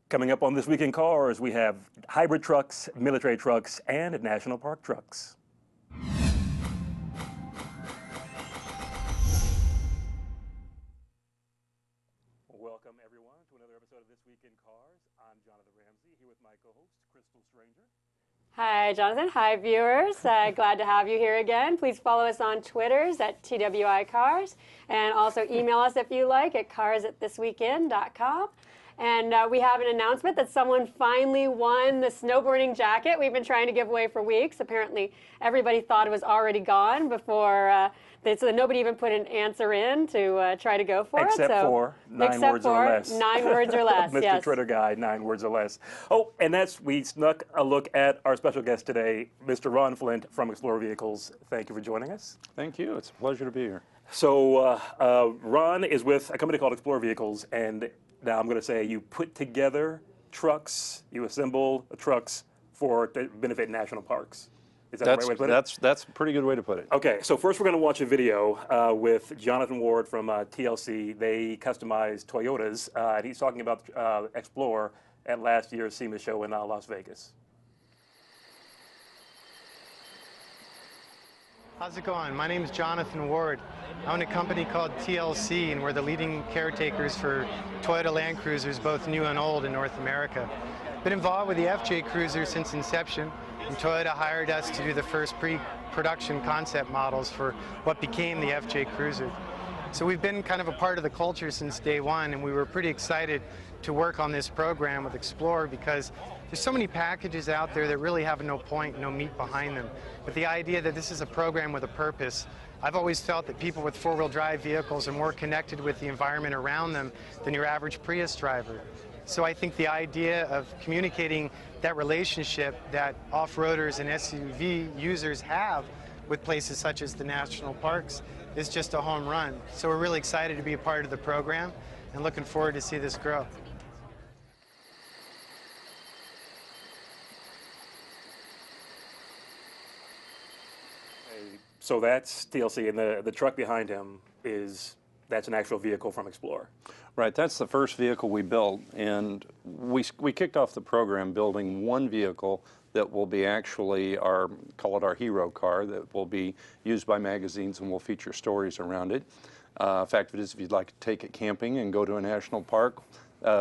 Coming up on This Week in Cars, we have hybrid trucks, military trucks, and national park trucks. Welcome, everyone, to another episode of This Week in Cars. I'm Jonathan Ramsey, here with my co-host, Crystal Stranger. Hi, Jonathan. Hi, viewers. Glad to have you here again. Please follow us on Twitters at TWI Cars, and also email us if you like at cars@thisweekend.com. And we have an announcement that someone finally won the snowboarding jacket we've been trying to give away for weeks. Apparently, everybody thought it was already gone before, so nobody even put an answer in to try to go for Except it. for 9 words or less. 9 words or less, Mr. yes. Critter Guy, 9 words or less. Oh, and we snuck a look at our special guest today, Mr. Ron Flint from XPLORE Vehicles. Thank you for joining us. Thank you. It's a pleasure to be here. So Ron is with a company called XPLORE Vehicles, and now I'm going to say you put together trucks, you assemble trucks to benefit national parks. Is that the right way to put it? That's a pretty good way to put it. Okay, so first we're going to watch a video with Jonathan Ward from TLC. They customized Toyotas, and he's talking about XPLORE at last year's SEMA show in Las Vegas. How's it going? My name is Jonathan Ward. I own a company called TLC, and we're the leading caretakers for Toyota Land Cruisers, both new and old, in North America. Been involved with the FJ Cruiser since inception, and Toyota hired us to do the first pre-production concept models for what became the FJ Cruiser. So we've been kind of a part of the culture since day one, and we were pretty excited to work on this program with XPLORE because there's so many packages out there that really have no point, no meat behind them. But the idea that this is a program with a purpose, I've always felt that people with four-wheel drive vehicles are more connected with the environment around them than your average Prius driver. So I think the idea of communicating that relationship that off-roaders and SUV users have with places such as the national parks is just a home run. So we're really excited to be a part of the program and looking forward to see this grow. So that's TLC, and the truck behind him that's an actual vehicle from XPLORE. Right, that's the first vehicle we built, and we kicked off the program building one vehicle that will be actually call it our hero car, that will be used by magazines and will feature stories around it. Fact of it is, if you'd like to take it camping and go to a national park,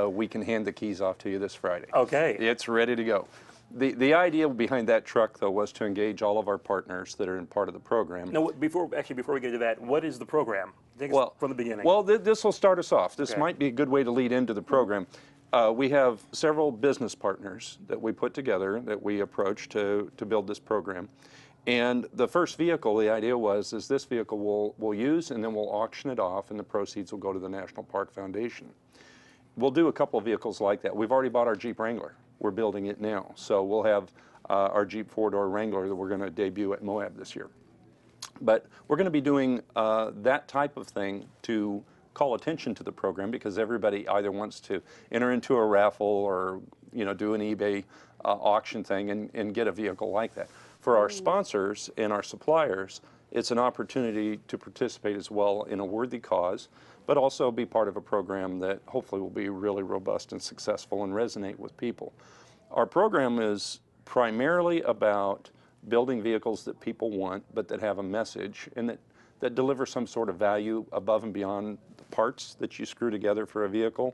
we can hand the keys off to you this Friday. Okay. It's ready to go. The idea behind that truck, though, was to engage all of our partners that are in part of the program. Now, before we get to that, what is the program? Take us from the beginning. Well, this will start us off. This might be a good way to lead into the program. We have several business partners that we put together, that we approach to build this program. And the first vehicle, the idea is this vehicle we'll use, and then we'll auction it off, and the proceeds will go to the National Park Foundation. We'll do a couple of vehicles like that. We've already bought our Jeep Wrangler. We're building it now. So we'll have our Jeep four-door Wrangler that we're going to debut at Moab this year. But we're going to be doing that type of thing to call attention to the program, because everybody either wants to enter into a raffle or do an eBay auction thing and get a vehicle like that. For our sponsors and our suppliers, it's an opportunity to participate as well in a worthy cause, but also be part of a program that hopefully will be really robust and successful and resonate with people. Our program is primarily about building vehicles that people want, but that have a message and that deliver some sort of value above and beyond the parts that you screw together for a vehicle.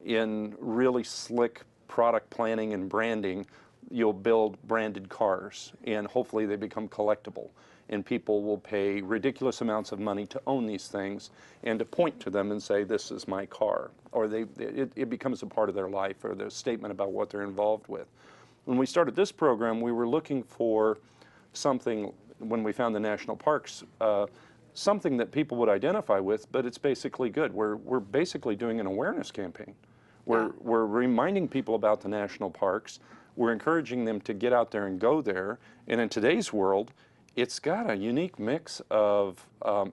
In really slick product planning and branding, you'll build branded cars, and hopefully they become collectible. And people will pay ridiculous amounts of money to own these things and to point to them and say, this is my car. Or it becomes a part of their life, or their statement about what they're involved with. When we started this program, we were looking for something, when we found the national parks, something that people would identify with, but it's basically good. We're basically doing an awareness campaign. We're reminding people about the national parks. We're encouraging them to get out there and go there. And in today's world, it's got a unique mix of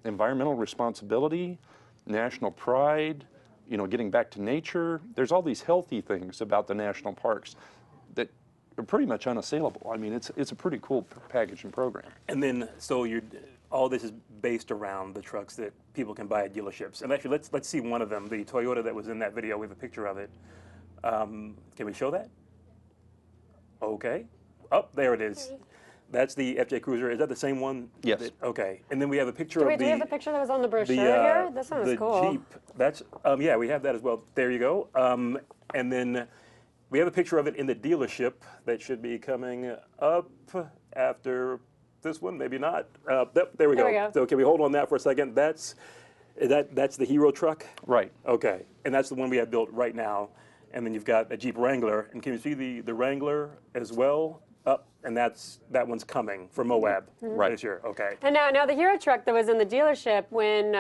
environmental responsibility, national pride, getting back to nature. There's all these healthy things about the national parks that are pretty much unassailable. I mean, it's a pretty cool package and program. And then, so all this is based around the trucks that people can buy at dealerships. And actually, let's see one of them, the Toyota that was in that video. We have a picture of it. Can we show that? Okay. Oh, there it is. That's the FJ Cruiser. Is that the same one? Yes. Okay. And then we have a picture Wait, of do the... we have the picture that was on the brochure here? This one was the cool. Jeep. That's, yeah, we have that as well. There you go. And then we have a picture of it in the dealership that should be coming up after this one, maybe not. There we go. So can we hold on that for a second? That's the Hero truck? Right. Okay. And that's the one we have built right now. And then you've got a Jeep Wrangler. And can you see the Wrangler as well? And that one's coming for Moab this year. Okay. And now the Hero truck that was in the dealership when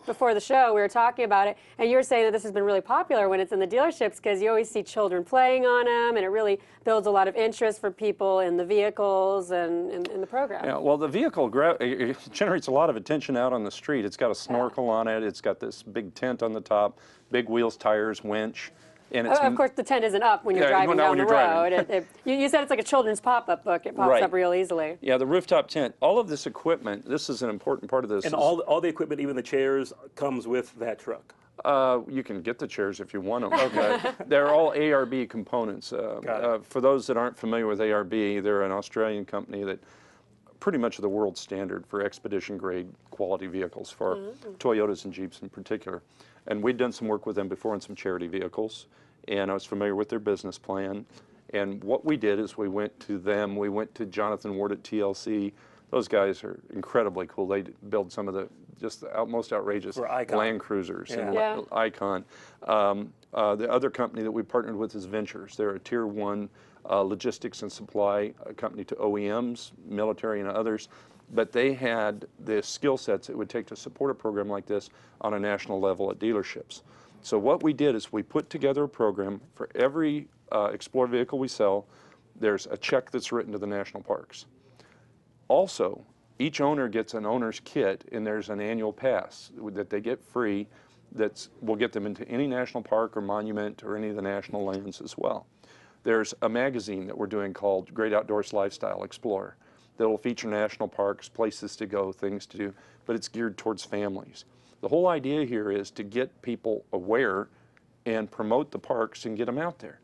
before the show we were talking about it, and you were saying that this has been really popular when it's in the dealerships because you always see children playing on them, and it really builds a lot of interest for people in the vehicles and in the program. Yeah, well, the vehicle it generates a lot of attention out on the street. It's got a snorkel on it. It's got this big tent on the top, big wheels, tires, winch. And it's, of course, the tent isn't up when you're driving down the road. You said it's like a children's pop-up book. It pops up real easily. Yeah, the rooftop tent. All of this equipment, this is an important part of this. And all the equipment, even the chairs, comes with that truck. You can get the chairs if you want them. Okay. They're all ARB components. For those that aren't familiar with ARB, they're an Australian company that pretty much the world standard for expedition-grade quality vehicles for Toyotas and Jeeps in particular. And we'd done some work with them before on some charity vehicles, and I was familiar with their business plan. And what we did is we went to them, we went to Jonathan Ward at TLC. Those guys are incredibly cool. They build some of the most outrageous Land Cruisers and Icon. The other company that we partnered with is Ventures. They're a tier 1 logistics and supply company to OEMs, military and others. But they had the skill sets it would take to support a program like this on a national level at dealerships. So what we did is we put together a program for every Explorer vehicle we sell. There's a check that's written to the national parks. Also, each owner gets an owner's kit, and there's an annual pass that they get free that will get them into any national park or monument or any of the national lands as well. There's a magazine that we're doing called Great Outdoors Lifestyle Explorer that will feature national parks, places to go, things to do, but it's geared towards families. The whole idea here is to get people aware and promote the parks and get them out there.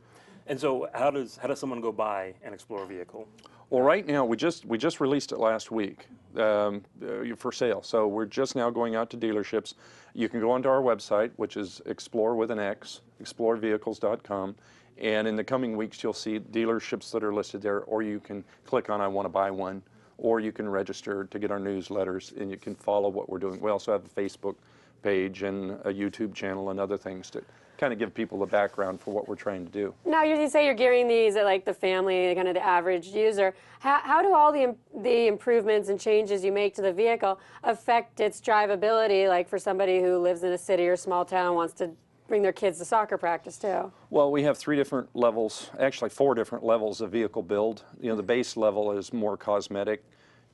And so how does someone go buy an Explorer vehicle? Well, right now we just released it last week for sale. So we're just now going out to dealerships. You can go onto our website, which is Explore with an X, explorevehicles.com. And in the coming weeks, you'll see dealerships that are listed there, or you can click on I want to buy one, or you can register to get our newsletters, and you can follow what we're doing. We also have a Facebook page and a YouTube channel and other things to kind of give people the background for what we're trying to do. Now, you say you're gearing these at like the family, kind of the average user. How do all the improvements and changes you make to the vehicle affect its drivability, like for somebody who lives in a city or small town, wants to bring their kids to soccer practice too? Well, we have 3 different levels, actually 4 different levels of vehicle build. You know, the base level is more cosmetic.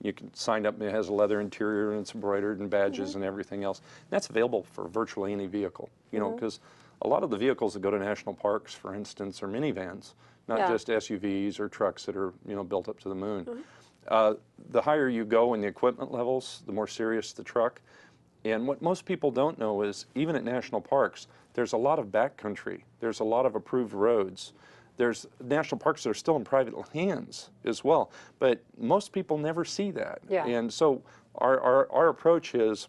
You can sign up, it has a leather interior and it's embroidered and badges and everything else. That's available for virtually any vehicle, you know, because a lot of the vehicles that go to national parks, for instance, are minivans, not just SUVs or trucks that are, you know, built up to the moon. The higher you go in the equipment levels, the more serious the truck. And what most people don't know is even at national parks, there's a lot of backcountry. There's a lot of approved roads. There's national parks that are still in private hands as well. But most people never see that. And so our approach is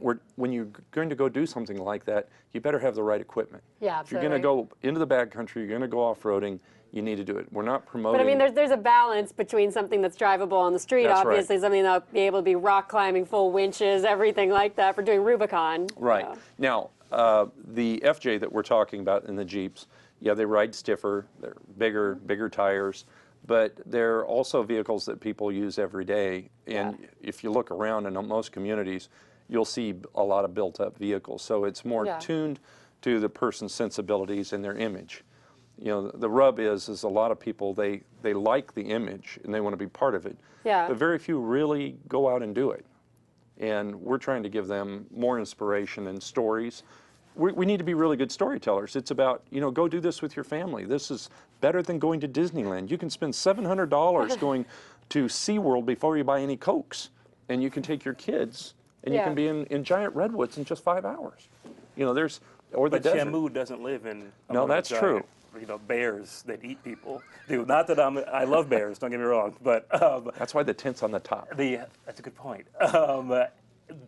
when you're going to go do something like that, you better have the right equipment. If you're going to go into the backcountry, you're going to go off-roading, you need to do it. We're not promoting... But I mean, there's a balance between something that's drivable on the street, obviously, something that'll be able to be rock climbing, full winches, everything like that for doing Rubicon. Right. Now, the FJ that we're talking about in the Jeeps, yeah, they ride stiffer, they're bigger tires, but they're also vehicles that people use every day. And if you look around in most communities, you'll see a lot of built-up vehicles. So it's more tuned to the person's sensibilities and their image. You know, the rub is a lot of people, they like the image and they want to be part of it. But very few really go out and do it. And we're trying to give them more inspiration and stories. We need to be really good storytellers. It's about, you know, go do this with your family. This is better than going to Disneyland. You can spend $700 going to SeaWorld before you buy any Cokes. And you can take your kids and you can be in giant redwoods in just 5 hours. You know, there's or the But desert. Shamu doesn't live in. No, among the that's giant, true. You know, bears that eat people. Dude, not that I love bears. Don't get me wrong, but That's why the tent's on the top. that's a good point.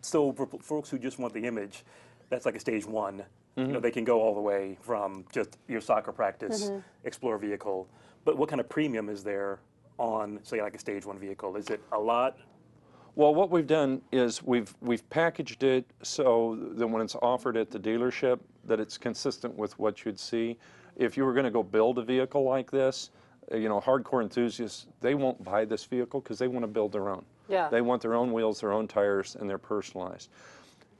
So for folks who just want the image, that's like a stage one. You know, they can go all the way from just your soccer practice, Explorer vehicle. But what kind of premium is there on, say, like a stage one vehicle? Is it a lot? Well, what we've done is we've packaged it so that when it's offered at the dealership, that it's consistent with what you'd see. If you were going to go build a vehicle like this, you know, hardcore enthusiasts, they won't buy this vehicle because they want to build their own. Yeah. They want their own wheels, their own tires, and they're personalized.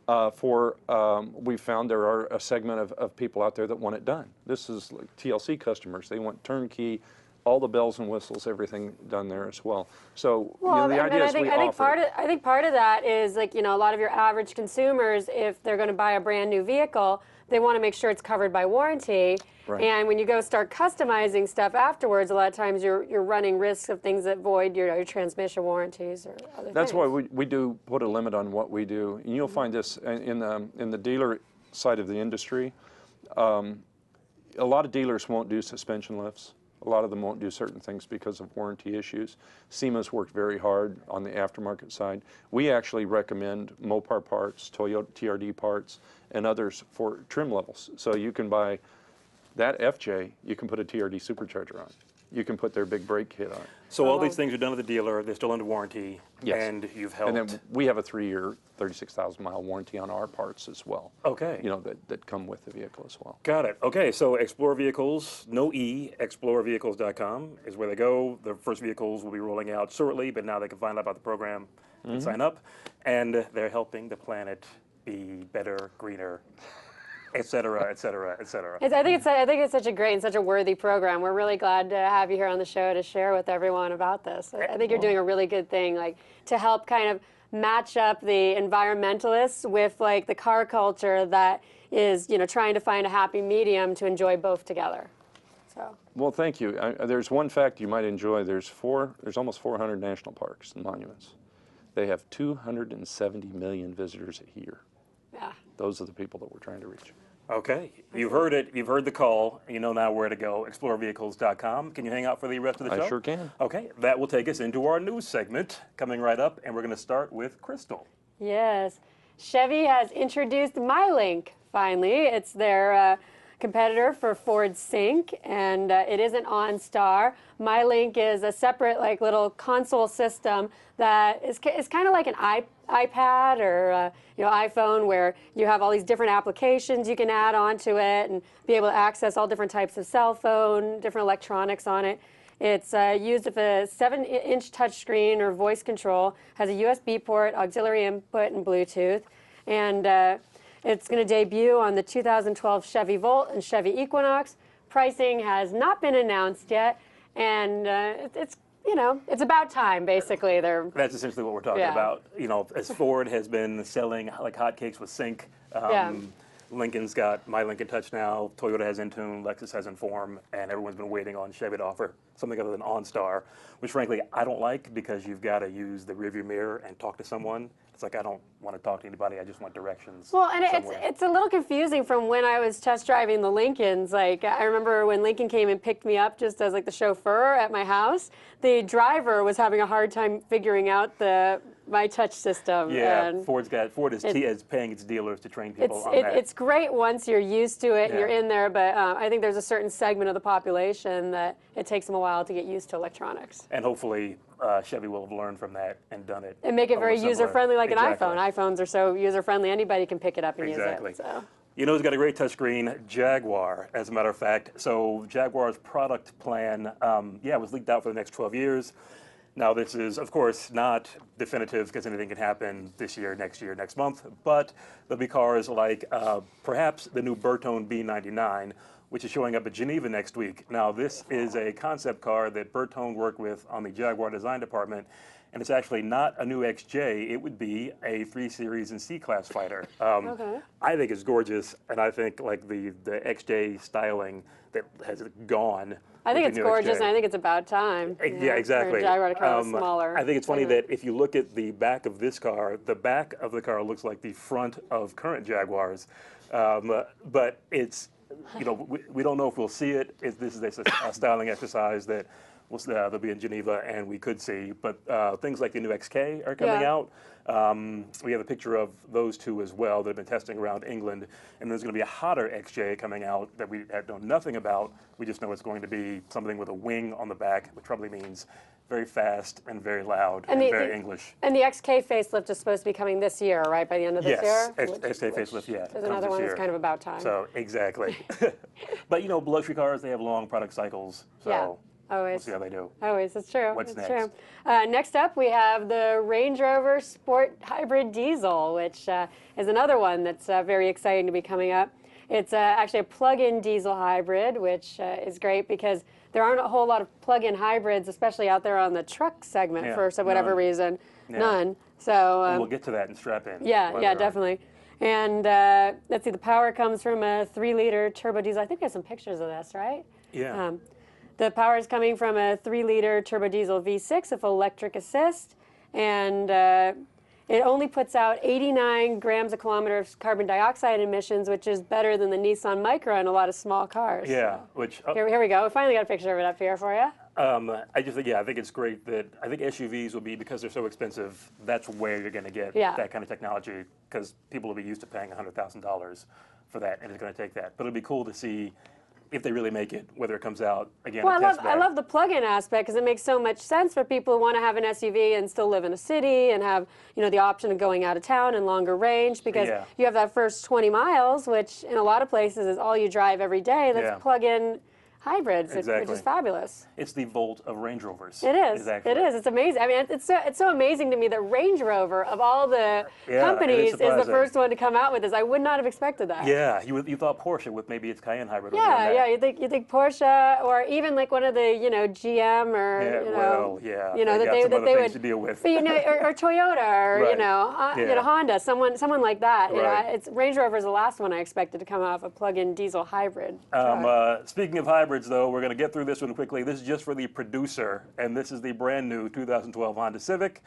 We found there are a segment of people out there that want it done. This is like TLC customers. They want turnkey, all the bells and whistles, everything done there as well. So you know, the idea is we offer it. I think part of that is, like, you know, a lot of your average consumers, if they're going to buy a brand new vehicle, they want to make sure it's covered by warranty. Right. And when you go start customizing stuff afterwards, a lot of times you're running risks of things that void your transmission warranties or other That's things. why we do put a limit on what we do. And you'll find this in the dealer side of the industry. A lot of dealers won't do suspension lifts. A lot of them won't do certain things because of warranty issues. SEMA's worked very hard on the aftermarket side. We actually recommend Mopar parts, Toyota TRD parts, and others for trim levels. So you can buy that FJ, you can put a TRD supercharger on. You can put their big brake kit on. So all these things are done at the dealer. They're still under warranty. Yes. And you've helped. And then we have a 3-year, 36,000-mile warranty on our parts as well. Okay. You know, that come with the vehicle as well. Got it. Okay, so Explorer Vehicles, no E, explorevehicles.com is where they go. The first vehicles will be rolling out shortly, but now they can find out about the program and sign up. And they're helping the planet be better, greener, et cetera, et cetera, et cetera. I think it's such a great and such a worthy program. We're really glad to have you here on the show to share with everyone about this. I think you're doing a really good thing, like to help kind of match up the environmentalists with like the car culture that is, you know, trying to find a happy medium to enjoy both together. So. Well, thank you. There's one fact you might enjoy. There's almost 400 national parks and monuments. They have 270 million visitors a year. Yeah. Those are the people that we're trying to reach. Okay, you've heard it. You've heard the call. You know now where to go. Explorevehicles.com. Can you hang out for the rest of the show? I sure can. Okay, that will take us into our news segment coming right up, and we're going to start with Crystal. Yes. Chevy has introduced MyLink, finally. It's their competitor for Ford Sync, and it is an OnStar. MyLink is a separate, like, little console system that is kind of like an iPad or you know, iPhone, where you have all these different applications you can add onto it and be able to access all different types of cell phone, different electronics on it. It's used with a 7-inch touchscreen or voice control, has a USB port, auxiliary input, and Bluetooth. And it's going to debut on the 2012 Chevy Volt and Chevy Equinox. Pricing has not been announced yet, and it's, you know, it's about time, basically. That's essentially what we're talking about. You know, as Ford has been selling like hotcakes with Sync. Lincoln's got MyLink in Touch now. Toyota has Intune. Lexus has Inform, and everyone's been waiting on Chevy to offer something other than OnStar, which frankly I don't like because you've got to use the rearview mirror and talk to someone. It's like I don't want to talk to anybody. I just want directions. Well, and it's a little confusing from when I was test driving the Lincolns. Like, I remember when Lincoln came and picked me up just as like the chauffeur at my house, the driver was having a hard time figuring out the My Touch system. Yeah, and Ford is paying its dealers to train people on that. It's great once you're used to it and you're in there, but I think there's a certain segment of the population that it takes them a while to get used to electronics. And hopefully Chevy will have learned from that and done it. And make it very user-friendly like an Exactly. iPhone. iPhones are so user-friendly, anybody can pick it up and use it. So. You know who's got a great touchscreen? Jaguar, as a matter of fact. So Jaguar's product plan, was leaked out for the next 12 years. Now this is, of course, not definitive because anything can happen this year, next month, but there'll be cars like perhaps the new Bertone B99, which is showing up at Geneva next week. Now this is a concept car that Bertone worked with on the Jaguar design department, and it's actually not a new XJ. It would be a 3 Series and C-Class fighter. Okay. I think it's gorgeous, and I think like the XJ styling that has gone. I think with it's the new gorgeous, XJ. and I think it's about time. Yeah, exactly. For a Jaguar to come out smaller. I think it's funny segment. that if you look at the back of this car, the back of the car looks like the front of current Jaguars, but it's, you know, we don't know if we'll see it. This is a styling exercise that they'll be in Geneva, and we could see. But things like the new XK are coming out. We have a picture of those two as well that have been testing around England. And there's going to be a hotter XJ coming out that we know nothing about. We just know it's going to be something with a wing on the back, which probably means very fast and very loud and very English. And the XK facelift is supposed to be coming this year, right? By the end of this year? Yes, XK facelift, yeah. There's another one that's kind of about time. So, exactly. But, you know, luxury cars, they have long product cycles. So. Yeah. Always. We'll see how they do. Always, it's true. What's it's next? True. Next up, we have the Range Rover Sport Hybrid Diesel, which is another one that's very exciting to be coming up. It's actually a plug-in diesel hybrid, which is great because there aren't a whole lot of plug-in hybrids, especially out there on the truck segment for whatever reason. Yeah. None. So and we'll get to that and strap in. yeah, definitely. And let's see, the power comes from a 3-liter turbo diesel. I think we have some pictures of this, right? Yeah. The power is coming from a 3-liter turbo diesel V6 with electric assist, and it only puts out 89 grams a kilometer of carbon dioxide emissions, which is better than the Nissan Micra in a lot of small cars. Yeah, which Here we go. We finally got a picture of it up here for you. I just think, I think it's great that I think SUVs will be, because they're so expensive, that's where you're going to get that kind of technology, because people will be used to paying $100,000 for that, and it's going to take that. But it'll be cool to see if they really make it, whether it comes out again. Well, I love the plug-in aspect because it makes so much sense for people who want to have an SUV and still live in a city and have, you know, the option of going out of town and longer range, because you have that first 20 miles, which in a lot of places is all you drive every day. That's plug-in hybrids, which is fabulous. It's the Volt of Range Rovers. It is. It is. It's amazing. I mean, it's so amazing to me that Range Rover, of all the companies, is the first one to come out with this. I would not have expected that. Yeah, you thought Porsche with maybe its Cayenne hybrid. Yeah. You think Porsche, or even like one of the GM or that they would to deal with. But, or Toyota or Honda, someone like that. You know, it's Range Rover is the last one I expected to come out of a plug-in diesel hybrid. Speaking of hybrids, though, we're going to get through this one quickly. This is just for the producer, and this is the brand new 2012 Honda Civic.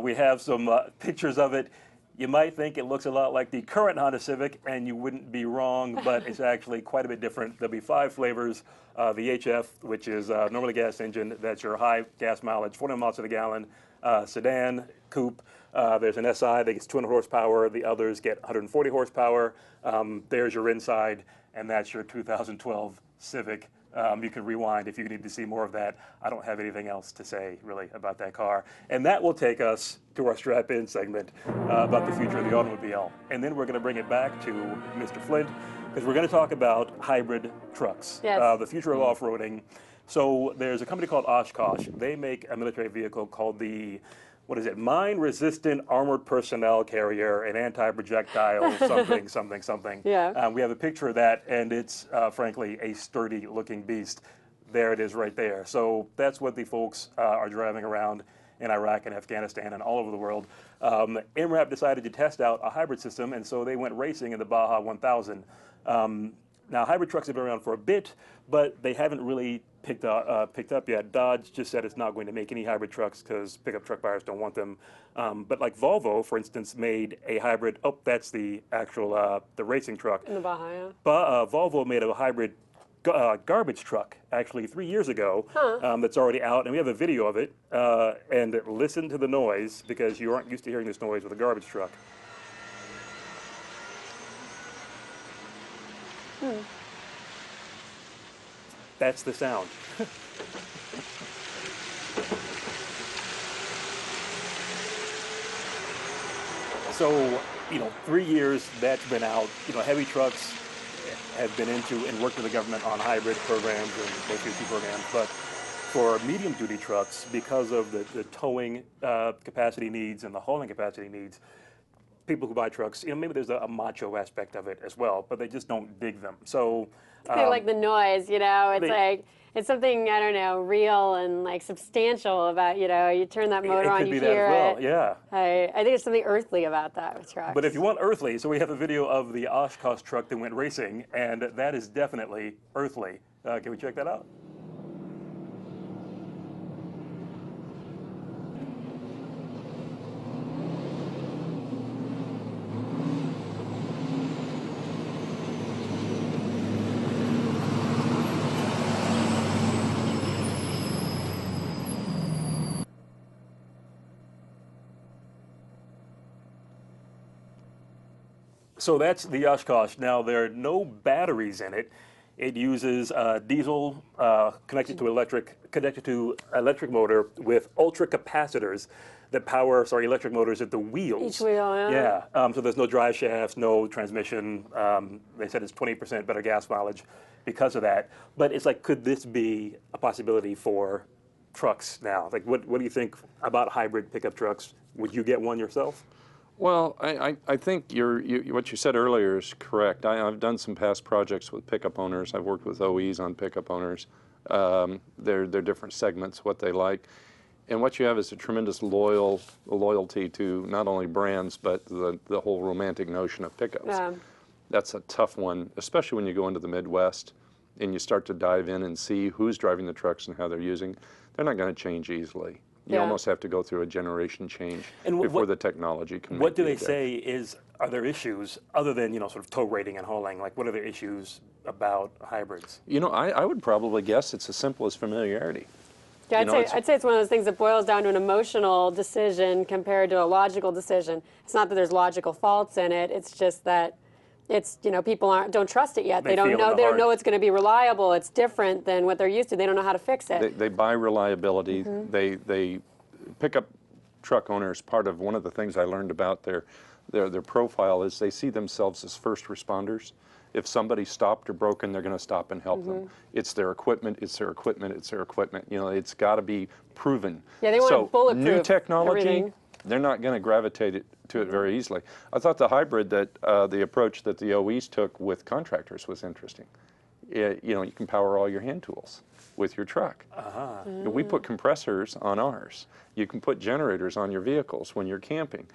We have some pictures of it. You might think it looks a lot like the current Honda Civic, and you wouldn't be wrong, but it's actually quite a bit different. There'll be 5 flavors. The HF, which is normally gas engine, that's your high gas mileage, 40 miles to the gallon, sedan, coupe. There's an SI that gets 200 horsepower. The others get 140 horsepower. There's your inside, and that's your 2012 Civic. You can rewind if you need to see more of that. I don't have anything else to say, really, about that car. And that will take us to our strap-in segment about the future of the automobile. And then we're going to bring it back to Mr. Flint, because we're going to talk about hybrid trucks, the future of off-roading. So there's a company called Oshkosh. They make a military vehicle called the mine-resistant armored personnel carrier, an anti-projectile something. Yeah. We have a picture of that, and it's frankly a sturdy-looking beast. There it is right there. So that's what the folks are driving around in Iraq and Afghanistan and all over the world. MRAP decided to test out a hybrid system, and so they went racing in the Baja 1000. Now, hybrid trucks have been around for a bit, but they haven't really picked up yet. Dodge just said it's not going to make any hybrid trucks because pickup truck buyers don't want them. But like Volvo, for instance, made a hybrid. Oh, that's the actual the racing truck. In the Baja, yeah. But Volvo made a hybrid garbage truck actually 3 years ago. That's already out, and we have a video of it. And listen to the noise, because you aren't used to hearing this noise with a garbage truck. That's the sound. So, 3 years that's been out. Heavy trucks have been into and worked with the government on hybrid programs and low-fuel programs. But for medium-duty trucks, because of the towing capacity needs and the hauling capacity needs, people who buy trucks, maybe there's a macho aspect of it as well, but they just don't dig them. So they like the noise, it's like it's something, I don't know, real and like substantial about, you know, you turn that motor on, could you be hear that as well. it. Yeah. I think there's something earthly about that with trucks. But if you want earthly, so we have a video of the Oshkosh truck that went racing, and that is definitely earthly. Can we check that out? So that's the Oshkosh. Now, there are no batteries in it. It uses diesel connected to electric motor with ultra capacitors that power, electric motors at the wheels. Each wheel, yeah. Yeah, so there's no drive shafts, no transmission. They said it's 20% better gas mileage because of that. But it's like, could this be a possibility for trucks now? Like, what do you think about hybrid pickup trucks? Would you get one yourself? Well, I think what you said earlier is correct. I've done some past projects with pickup owners. I've worked with OEs on pickup owners. They're different segments, what they like. And what you have is a tremendous loyalty to not only brands, but the whole romantic notion of pickups. Yeah. That's a tough one, especially when you go into the Midwest and you start to dive in and see who's driving the trucks and how they're using. They're not going to change easily. You almost have to go through a generation change before the technology can. What do they say are there issues other than, sort of tow rating and hauling? Like, what are the issues about hybrids? I would probably guess it's as simple as familiarity. Yeah, I'd say it's one of those things that boils down to an emotional decision compared to a logical decision. It's not that there's logical faults in it. It's just that people don't trust it yet. They don't know it's going to be reliable. It's different than what they're used to. They don't know how to fix it. They buy reliability. They pickup truck owners. Part of one of the things I learned about their profile is they see themselves as first responders. If somebody stopped or broken, they're going to stop and help them. It's their equipment. It's their equipment. It's their equipment. It's got to be proven. Yeah, they want bulletproof new technology. Everything. They're not going to gravitate to it very easily. I thought the hybrid the approach that the OEs took with contractors was interesting. You can power all your hand tools with your truck. We put compressors on ours. You can put generators on your vehicles when you're camping.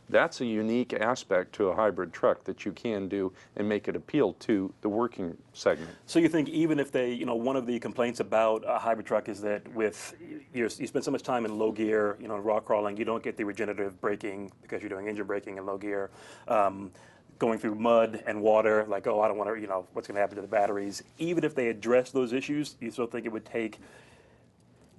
That's a unique aspect to a hybrid truck that you can do and make it appeal to the working segment. So you think even if they, one of the complaints about a hybrid truck is that you spend so much time in low gear, rock crawling, you don't get the regenerative braking because you're doing engine braking in low gear. Going through mud and water, like, oh, I don't want to, what's going to happen to the batteries. Even if they address those issues, you still think it would take?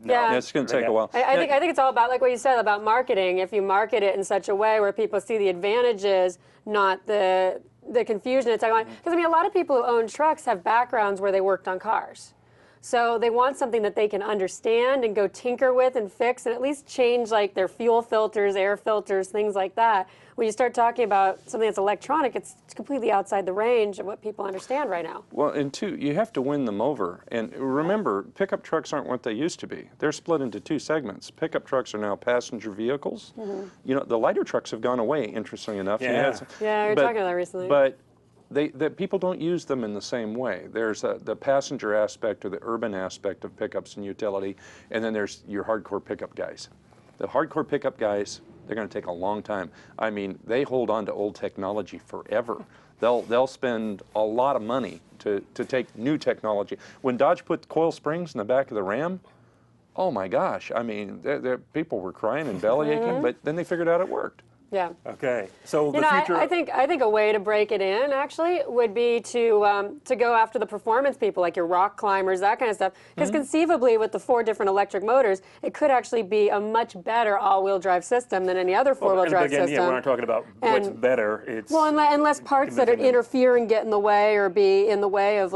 No. Yeah, it's going to take a while. I think it's all about, like what you said, about marketing. If you market it in such a way where people see the advantages, not the confusion it's going on. Because, a lot of people who own trucks have backgrounds where they worked on cars. So they want something that they can understand and go tinker with and fix and at least change like their fuel filters, air filters, things like that. When you start talking about something that's electronic, it's completely outside the range of what people understand right now. Well, and two, you have to win them over. And remember, pickup trucks aren't what they used to be. They're split into two segments. Pickup trucks are now passenger vehicles. The lighter trucks have gone away, interestingly enough. Yeah, we were talking about that recently. But people don't use them in the same way. There's the passenger aspect or the urban aspect of pickups and utility, and then there's your hardcore pickup guys. The hardcore pickup guys, they're going to take a long time. They hold on to old technology forever. They'll spend a lot of money to take new technology. When Dodge put coil springs in the back of the Ram, oh my gosh, people were crying and belly aching, but then they figured out it worked. Yeah. Okay. So the future. I think a way to break it in actually would be to go after the performance people, like your rock climbers, that kind of stuff. Because conceivably, with the 4 different electric motors, it could actually be a much better all-wheel drive system than any other four-wheel drive system. Yeah, we're not talking about what's better. It's and less parts that interfere and get in the way or be in the way of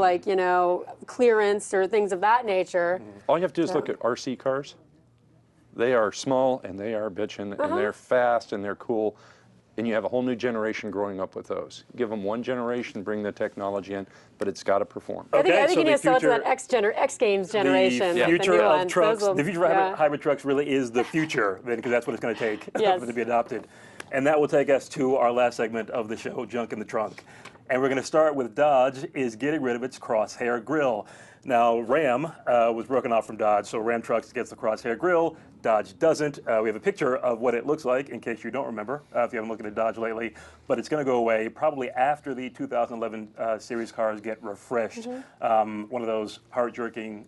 clearance or things of that nature. All you have to do is look at RC cars. They are small and they are bitchin' and they're fast and they're cool, and you have a whole new generation growing up with those. Give them one generation, bring the technology in, but it's got to perform. I think you need to sell it to that X Games generation. The future of trucks, the future of hybrid trucks really is the future, because that's what it's going to take for them to be adopted. And that will take us to our last segment of the show, Junk in the Trunk. And we're going to start with Dodge is getting rid of its crosshair grille. Now, Ram was broken off from Dodge, so Ram Trucks gets the crosshair grille. Dodge doesn't. We have a picture of what it looks like, in case you don't remember, if you haven't looked at a Dodge lately. But it's going to go away probably after the 2011 series cars get refreshed. One of those heart-jerking,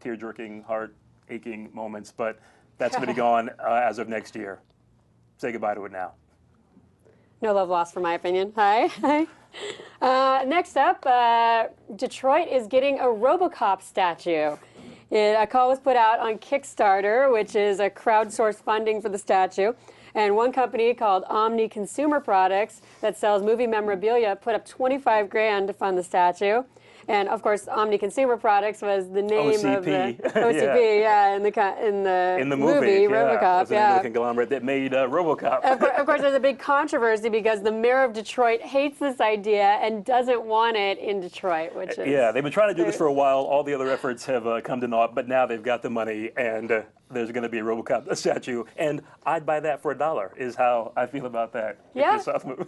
tear-jerking, heart-aching moments. But that's going to be gone as of next year. Say goodbye to it now. No love lost, for my opinion. Hi. Next up, Detroit is getting a Robocop statue. A call was put out on Kickstarter, which is a crowdsourced funding for the statue. And one company called Omni Consumer Products that sells movie memorabilia put up $25 grand to fund the statue. And of course, Omni Consumer Products was the name OCP. of the OCP, yeah, in the movie Robocop, yeah. It was an conglomerate that made Robocop. Of course, there's a big controversy because the mayor of Detroit hates this idea and doesn't want it in Detroit, which is... Yeah, they've been trying to do this for a while. All the other efforts have come to naught, but now they've got the money, and there's going to be a Robocop statue. And I'd buy that for $1, is how I feel about that. Yeah.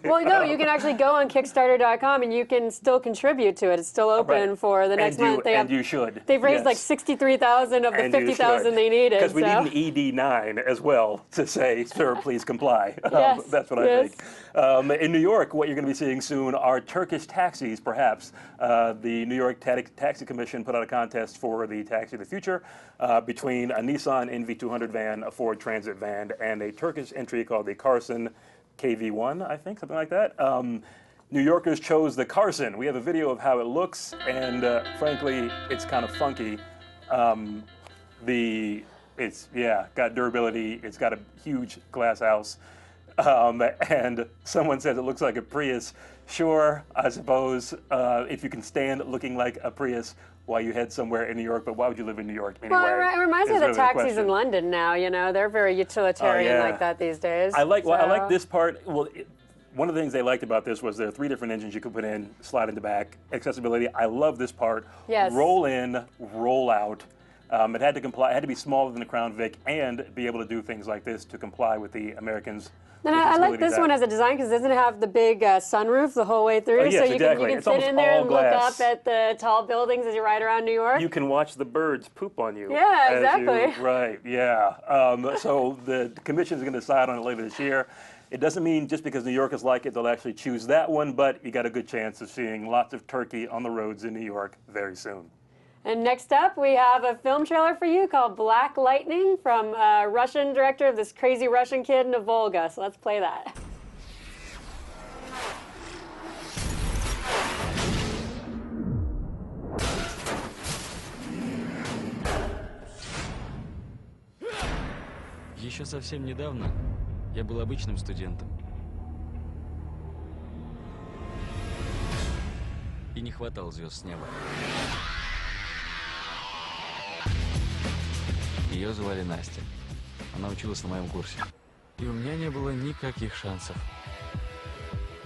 Well, no, you can actually go on Kickstarter.com and you can still contribute to it. It's still open for the next month. You should. They've raised like 63,000 of the 50,000 they needed. Because we need an ED9 as well to say, sir, please comply. Yes. That's what I think. In New York, what you're going to be seeing soon are Turkish taxis, perhaps. The New York Taxi Commission put out a contest for the taxi of the future between a Nissan NV200 van, a Ford Transit van, and a Turkish entry called the Carson KV1, I think, something like that. New Yorkers chose the Carson. We have a video of how it looks, and frankly, it's kind of funky. It's got durability. It's got a huge glass house, and someone says it looks like a Prius. Sure, I suppose if you can stand looking like a Prius while you head somewhere in New York, but why would you live in New York anyway? Well, it reminds me of the taxis in London now. You know, they're very utilitarian like that these days. I like this part. Well. One of the things they liked about this was there are 3 different engines you could put in, slide in the back. Accessibility, I love this part. Yes. Roll in, roll out. It had to comply. It had to be smaller than the Crown Vic and be able to do things like this to comply with the Americans. And I like this one as a design because it doesn't have the big sunroof the whole way through. Yes, so you exactly. can sit in there and look up at the tall buildings as you ride around New York. You can watch the birds poop on you. Yeah, exactly. Right, yeah. So the commission is going to decide on it later this year. It doesn't mean just because New Yorkers like it, they'll actually choose that one, but you got a good chance of seeing lots of turkey on the roads in New York very soon. And next up, we have a film trailer for you called Black Lightning from a Russian director of this crazy Russian kid in a Volga. So let's play that. Еще совсем недавно я был обычным студентом. И не хватало звезд с неба. Ее звали Настя. Она училась на моем курсе. И у меня не было никаких шансов.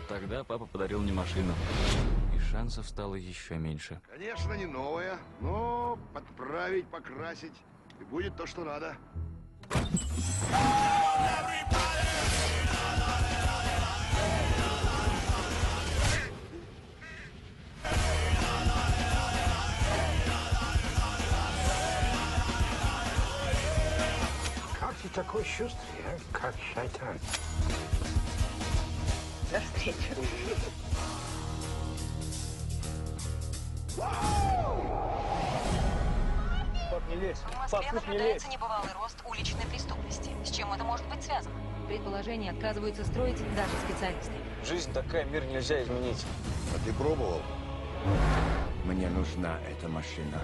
Тогда папа подарил мне машину. И шансов стало еще меньше. Конечно, не новая, но подправить, покрасить, и будет то, что надо. Как ты такой шустрый, а? Как шайтан. До встречи. В Москве наблюдается небывалый рост уличной преступности. С чем это может быть связано? Предположения отказываются строить даже специалисты. Жизнь такая, мир нельзя изменить. А ты пробовал? Мне нужна эта машина.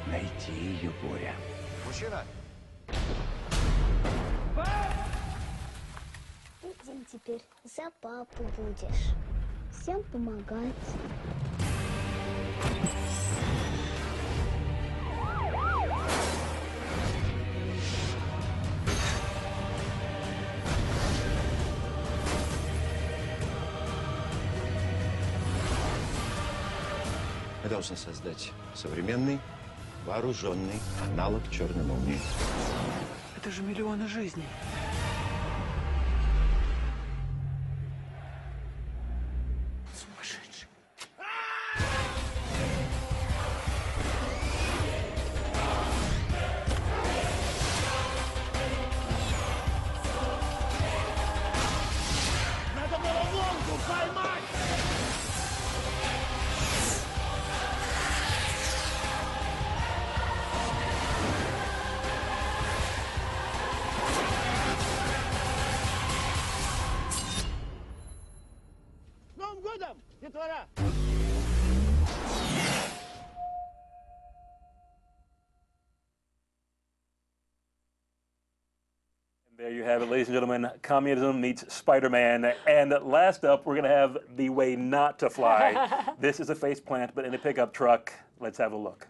Найти ее, Боря. Мужчина! Этим теперь за папу будешь. Всем помогать. Мы должны создать современный, вооруженный аналог черной молнии. Это же миллионы жизней. Сумасшедший. Надо было Волгу поймать! С Новым годом, детвора! There you have it, ladies and gentlemen. Communism meets Spider-Man. And last up, we're going to have the way not to fly. This is a face plant, but in a pickup truck. Let's have a look.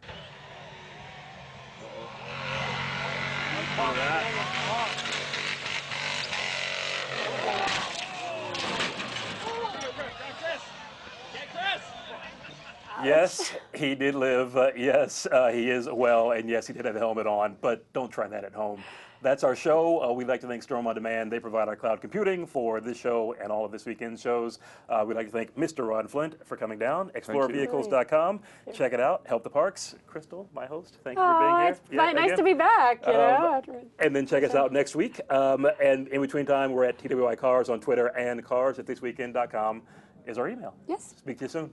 Yes, he did live. Yes, he is well. And yes, he did have a helmet on. But don't try that at home. That's our show. We'd like to thank Storm On Demand. They provide our cloud computing for this show and all of this weekend's shows. We'd like to thank Mr. Ron Flint for coming down. ExploreVehicles.com. Check it out. Help the parks. Crystal, my host, thank you for being here. It's nice to be back. You know? And then check us out next week. And in between time, we're at TWI Cars on Twitter, and cars@thisweekend.com is our email. Yes. Speak to you soon.